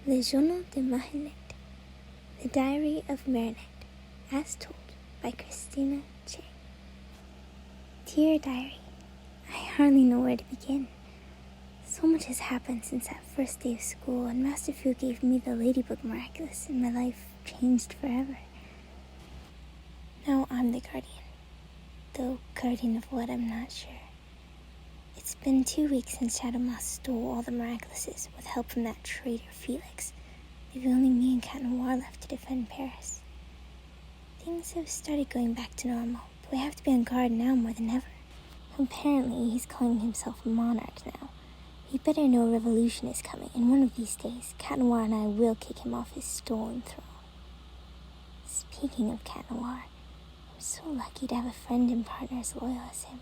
Le Journal de Marinette, The Diary of Marinette, as told by Cheng. Dear Diary, I hardly know where to begin. So much has happened since that first day of school, and Master Fu gave me the Ladybug Miraculous, and my life changed forever. Now I'm the guardian, though guardian of what I'm not sure. It's been 2 weeks since Shadow Moss stole all the Miraculouses with help from that traitor Felix, leaving only me and Cat Noir left to defend Paris. Things have started going back to normal, but we have to be on guard now more than ever. Apparently, he's calling himself a monarch now. He better know a revolution is coming, and one of these days, Cat Noir and I will kick him off his stolen throne. Speaking of Cat Noir, I'm so lucky to have a friend and partner as loyal as him.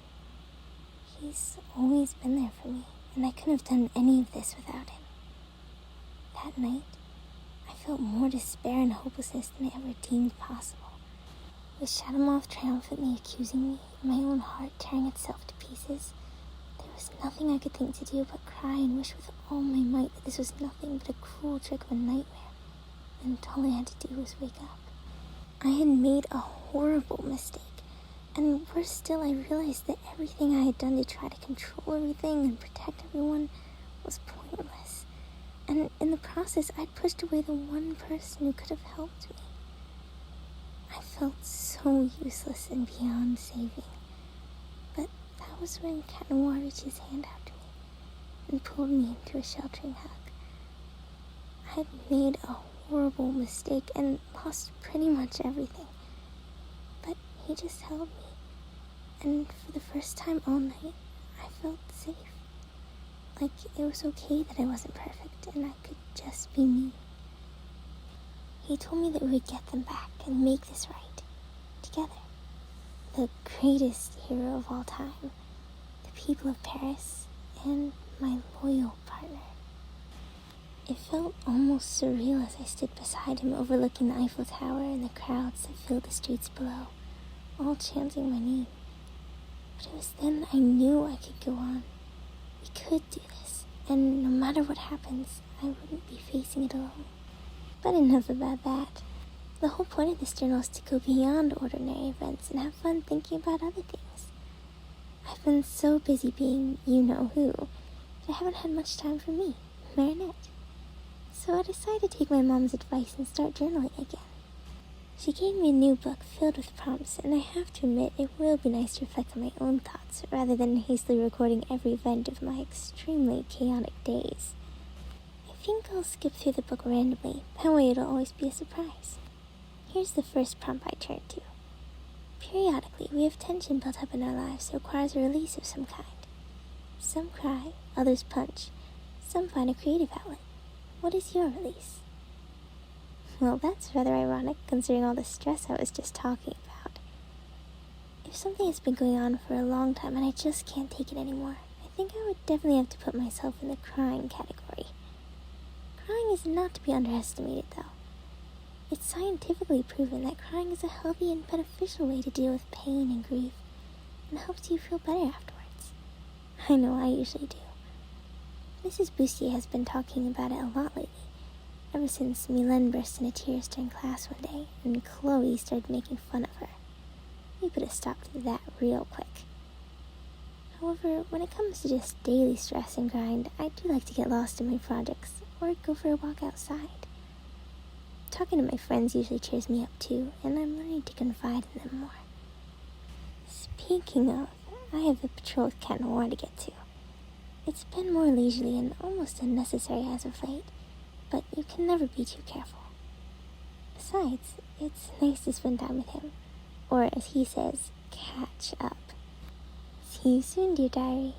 He's always been there for me, and I couldn't have done any of this without him. That night, I felt more despair and hopelessness than I ever deemed possible. With Shadow Moth triumphantly accusing me, and my own heart tearing itself to pieces, there was nothing I could think to do but cry and wish with all my might that this was nothing but a cruel trick of a nightmare, and all I had to do was wake up. I had made a horrible mistake. And worse still, I realized that everything I had done to try to control everything and protect everyone was pointless. And in the process, I'd pushed away the one person who could have helped me. I felt so useless and beyond saving. But that was when Cat Noir reached his hand out to me and pulled me into a sheltering hug. I had made a horrible mistake and lost pretty much everything. But he just held me. And for the first time all night, I felt safe. Like it was okay that I wasn't perfect and I could just be me. He told me that we would get them back and make this right. Together. The greatest hero of all time. The people of Paris and my loyal partner. It felt almost surreal as I stood beside him overlooking the Eiffel Tower and the crowds that filled the streets below, all chanting my name. But it was then I knew I could go on. We could do this, and no matter what happens, I wouldn't be facing it alone. But enough about that. The whole point of this journal is to go beyond ordinary events and have fun thinking about other things. I've been so busy being you-know-who that I haven't had much time for me, Marinette. So I decided to take my mom's advice and start journaling again. She gave me a new book filled with prompts, and I have to admit it will be nice to reflect on my own thoughts rather than hastily recording every event of my extremely chaotic days. I think I'll skip through the book randomly, that way it'll always be a surprise. Here's the first prompt I turned to. Periodically, we have tension built up in our lives that requires a release of some kind. Some cry, others punch, some find a creative outlet. What is your release? Well, that's rather ironic, considering all the stress I was just talking about. If something has been going on for a long time and I just can't take it anymore, I think I would definitely have to put myself in the crying category. Crying is not to be underestimated, though. It's scientifically proven that crying is a healthy and beneficial way to deal with pain and grief, and helps you feel better afterwards. I know I usually do. Mrs. Bustier has been talking about it a lot lately. Ever since Mylène burst into tears during class one day, and Chloe started making fun of her. We put a stop to that real quick. However, when it comes to just daily stress and grind, I do like to get lost in my projects, or go for a walk outside. Talking to my friends usually cheers me up too, and I'm learning to confide in them more. Speaking of, I have the patrol with Cat Noir to get to. It's been more leisurely and almost unnecessary as of late, but you can never be too careful. Besides, it's nice to spend time with him, or as he says, catch up. See you soon, dear diary.